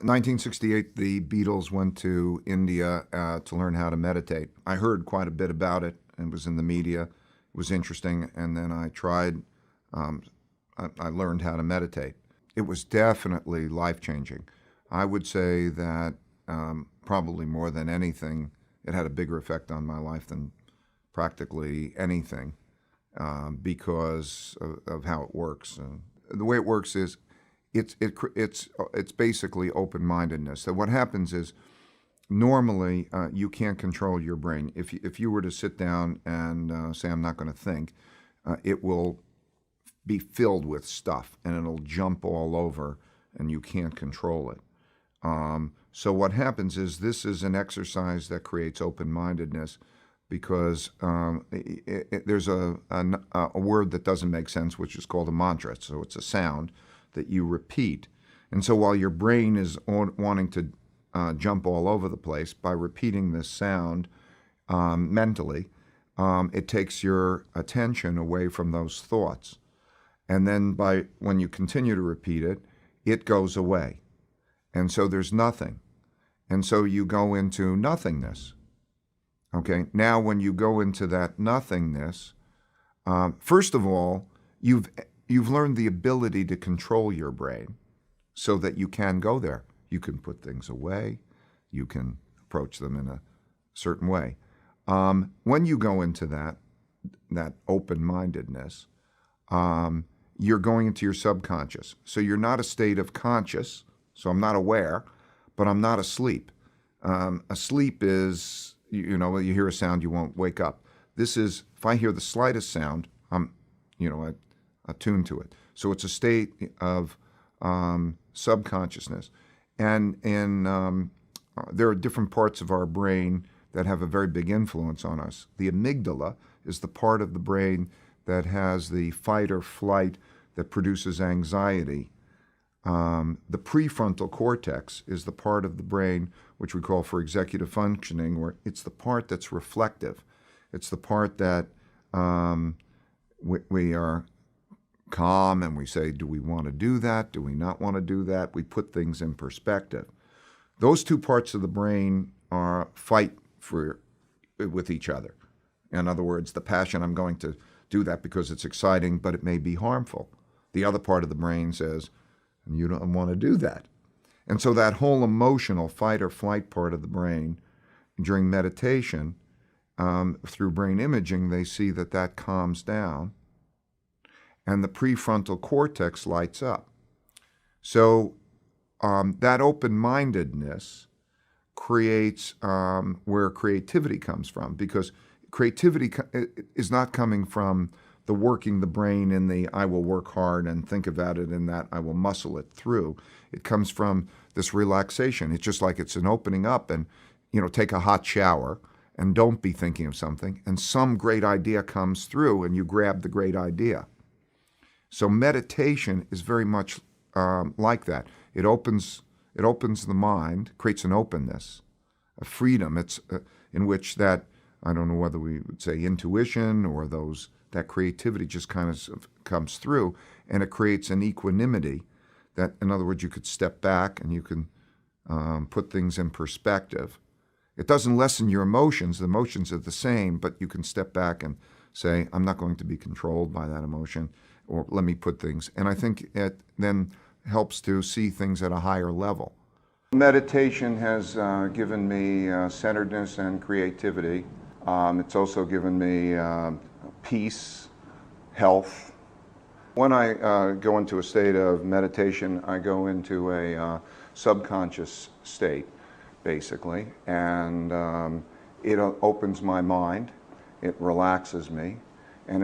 1968, the Beatles went to India to learn how to meditate. I heard quite a bit about it and was in the media. It was interesting, and then I tried. I learned how to meditate. It was definitely life-changing. I would say that probably more than anything, it had a bigger effect on my life than practically anything because of how it works. The way it works is it's basically open-mindedness. So what happens is normally you can't control your brain. If you were to sit down and say, I'm not going to think, it will be filled with stuff and it'll jump all over and you can't control it. So what happens is this is an exercise that creates open-mindedness because there's a word that doesn't make sense, which is called a mantra. So it's a sound that you repeat. And so while your brain is wanting to jump all over the place, by repeating this sound mentally, it takes your attention away from those thoughts. And then when you continue to repeat it, it goes away. And so there's nothing. And so you go into nothingness. Okay, now when you go into that nothingness, first of all, you've learned the ability to control your brain so that you can go there. You can put things away. You can approach them in a certain way. When you go into that open-mindedness, you're going into your subconscious. So you're not a state of conscious, so I'm not aware, but I'm not asleep. Asleep is, you hear a sound, you won't wake up. This is, if I hear the slightest sound, I'm, attuned to it. So it's a state of subconsciousness. And there are different parts of our brain that have a very big influence on us. The amygdala is the part of the brain that has the fight or flight that produces anxiety. The prefrontal cortex is the part of the brain which we call for executive functioning, where it's the part that's reflective. It's the part that we are calm and we say, do we want to do that? Do we not want to do that? We put things in perspective. Those two parts of the brain fight with each other. In other words, the passion, I'm going to do that because it's exciting, but it may be harmful. The other part of the brain says, you don't want to do that. And so that whole emotional fight or flight part of the brain, during meditation, through brain imaging, they see that calms down and the prefrontal cortex lights up. So that open-mindedness creates where creativity comes from, because creativity is not coming from the working the brain in the I will work hard and think about it and that I will muscle it through. It comes from this relaxation. It's just like it's an opening up and, take a hot shower and don't be thinking of something and some great idea comes through and you grab the great idea. So meditation is very much like that. It opens the mind, creates an openness, a freedom. It's in which that, I don't know whether we would say intuition or that creativity just kind of comes through, and it creates an equanimity that, in other words, you could step back and you can put things in perspective. It doesn't lessen your emotions. The emotions are the same, but you can step back and say, I'm not going to be controlled by that emotion, or let me put things. And I think it then helps to see things at a higher level. Meditation has given me centeredness and creativity. It's also given me peace, health. When I go into a state of meditation, I go into a subconscious state, basically, and it opens my mind, it relaxes me, and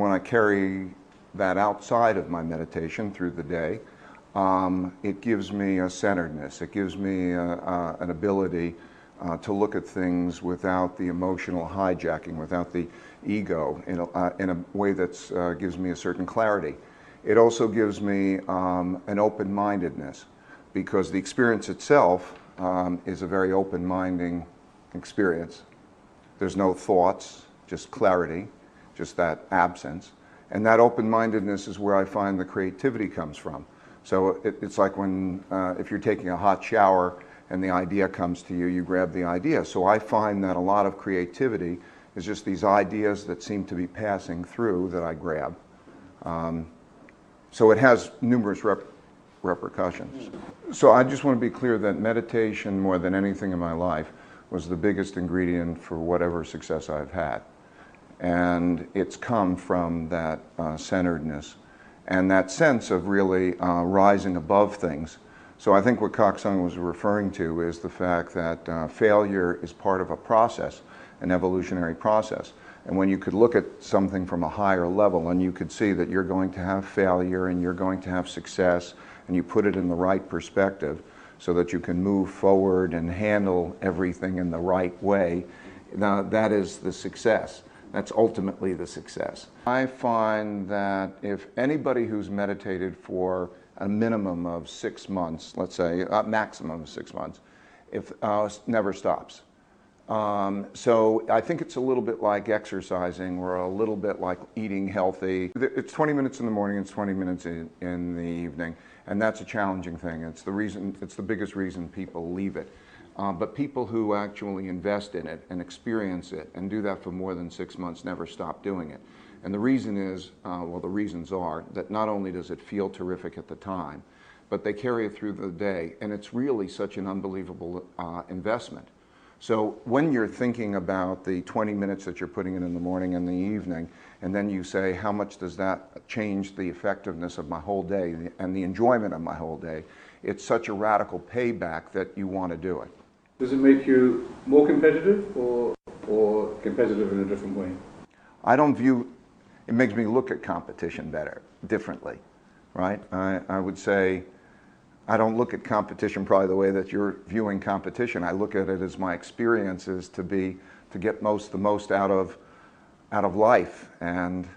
when I carry that outside of my meditation through the day, it gives me a centeredness. It gives me an ability to look at things without the emotional hijacking, without the ego, in a way that gives me a certain clarity. It also gives me an open-mindedness, because the experience itself is a very open-minding experience. There's no thoughts, just clarity, just that absence. And that open-mindedness is where I find the creativity comes from. So it's like when, if you're taking a hot shower and the idea comes to you, you grab the idea. So I find that a lot of creativity is just these ideas that seem to be passing through that I grab. So it has numerous repercussions. So I just want to be clear that meditation, more than anything in my life, was the biggest ingredient for whatever success I've had. And it's come from that centeredness and that sense of really rising above things. So I think what Kok-Sung was referring to is the fact that failure is part of a process, an evolutionary process. And when you could look at something from a higher level and you could see that you're going to have failure and you're going to have success, and you put it in the right perspective so that you can move forward and handle everything in the right way, now that is the success. That's ultimately the success. I find that if anybody who's meditated for a minimum of 6 months, let's say a maximum of 6 months, if never stops. So I think it's a little bit like exercising or a little bit like eating healthy. It's 20 minutes in the morning, it's 20 minutes in the evening, and that's a challenging thing. It's the biggest reason people leave it. But people who actually invest in it and experience it and do that for more than 6 months never stop doing it. And the reason is, well, the reasons are that not only does it feel terrific at the time, but they carry it through the day, and it's really such an unbelievable investment. So when you're thinking about the 20 minutes that you're putting in the morning and the evening, and then you say, how much does that change the effectiveness of my whole day and the enjoyment of my whole day, it's such a radical payback that you want to do it. Does it make you more competitive or competitive in a different way? I don't view, it makes me look at competition differently, right? I would say, I don't look at competition probably the way that you're viewing competition. I look at it as my experiences to get the most out of life. And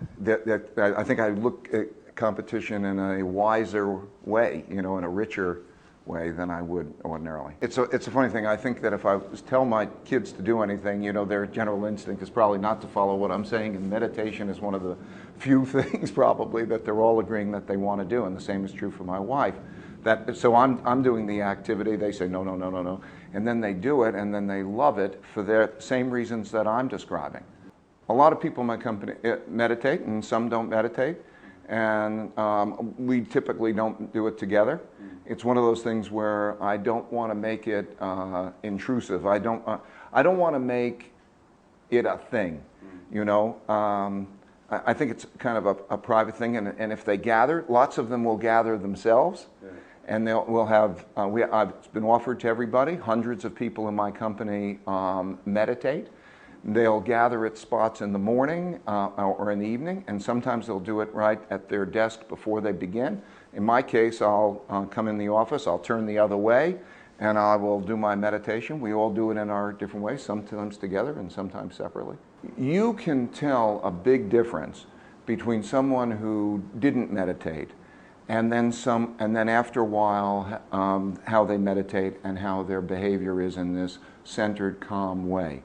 I think I look at competition in a wiser way, in a richer way than I would ordinarily. It's a funny thing. I think that if I tell my kids to do anything, their general instinct is probably not to follow what I'm saying, and meditation is one of the few things probably that they're all agreeing that they want to do, and the same is true for my wife. So I'm doing the activity, they say no, no, no, no, no, and then they do it, and then they love it for the same reasons that I'm describing. A lot of people in my company meditate, and some don't meditate, and we typically don't do it together. It's one of those things where I don't want to make it intrusive. I don't want to make it a thing, I think it's kind of a private thing, and if they gather, lots of them will gather themselves. Yeah. And we'll have, it's been offered to everybody. Hundreds of people in my company meditate. They'll gather at spots in the morning or in the evening, and sometimes they'll do it right at their desk before they begin. In my case, I'll come in the office, I'll turn the other way, and I will do my meditation. We all do it in our different ways, sometimes together and sometimes separately. You can tell a big difference between someone who didn't meditate and then after a while how they meditate and how their behavior is in this centered, calm way.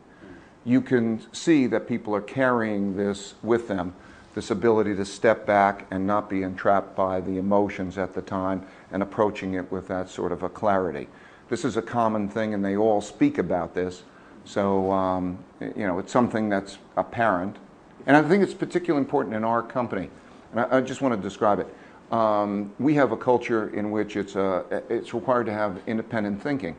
You can see that people are carrying this with them, this ability to step back and not be entrapped by the emotions at the time and approaching it with that sort of a clarity. This is a common thing, and they all speak about this. So, it's something that's apparent. And I think it's particularly important in our company. And I just want to describe it. We have a culture in which it's required to have independent thinking.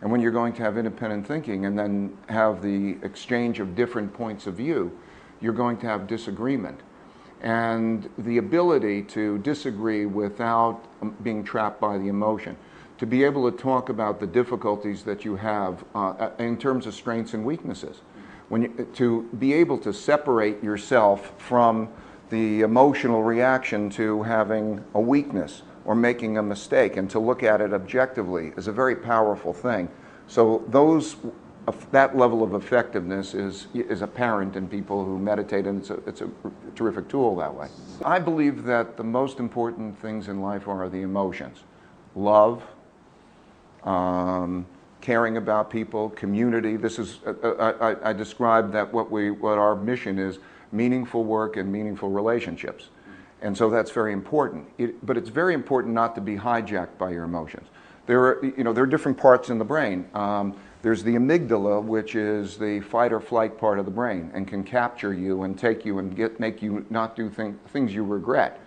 And when you're going to have independent thinking and then have the exchange of different points of view, you're going to have disagreement. And the ability to disagree without being trapped by the emotion, to be able to talk about the difficulties that you have in terms of strengths and weaknesses, to be able to separate yourself from the emotional reaction to having a weakness or making a mistake, and to look at it objectively is a very powerful thing. So that level of effectiveness is apparent in people who meditate, and it's a terrific tool that way. I believe that the most important things in life are the emotions. Love, caring about people, community. This is, I described that what our mission is, meaningful work and meaningful relationships. And so that's very important. But it's very important not to be hijacked by your emotions. There are different parts in the brain. There's the amygdala, which is the fight or flight part of the brain and can capture you and take you and make you not do things you regret.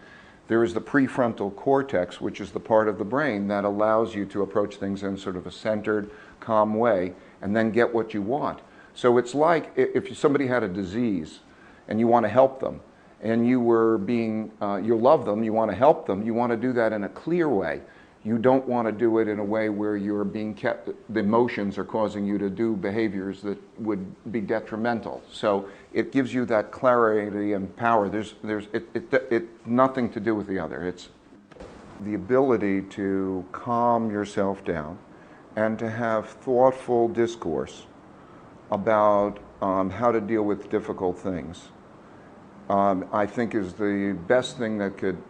There is the prefrontal cortex, which is the part of the brain that allows you to approach things in sort of a centered, calm way and then get what you want. So it's like if somebody had a disease and you want to help them, and you love them, you want to help them, you want to do that in a clear way. You don't want to do it in a way where you're being kept, the emotions are causing you to do behaviors that would be detrimental. So it gives you that clarity and power. There's nothing to do with the other. It's the ability to calm yourself down and to have thoughtful discourse about how to deal with difficult things. I think is the best thing that could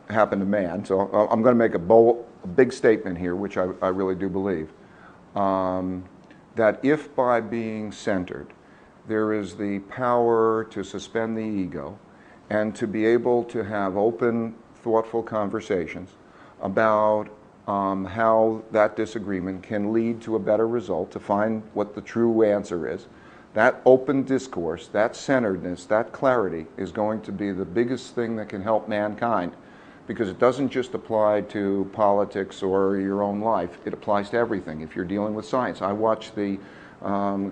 happen to man. So I'm going to make a big statement here, which I really do believe, that if by being centered, there is the power to suspend the ego and to be able to have open, thoughtful conversations about how that disagreement can lead to a better result, to find what the true answer is. That open discourse, that centeredness, that clarity is going to be the biggest thing that can help mankind, because it doesn't just apply to politics or your own life. It applies to everything. If you're dealing with science, I watch the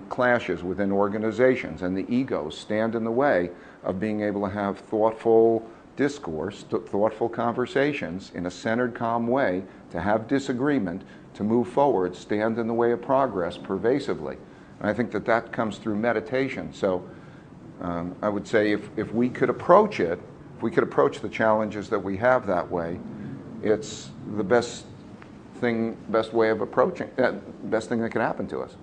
clashes within organizations, and the egos stand in the way of being able to have thoughtful discourse, thoughtful conversations in a centered, calm way, to have disagreement, to move forward, stand in the way of progress pervasively. And I think that comes through meditation. So I would say if we could approach it, if we could approach the challenges that we have that way, it's the best way of approaching, best thing that could happen to us.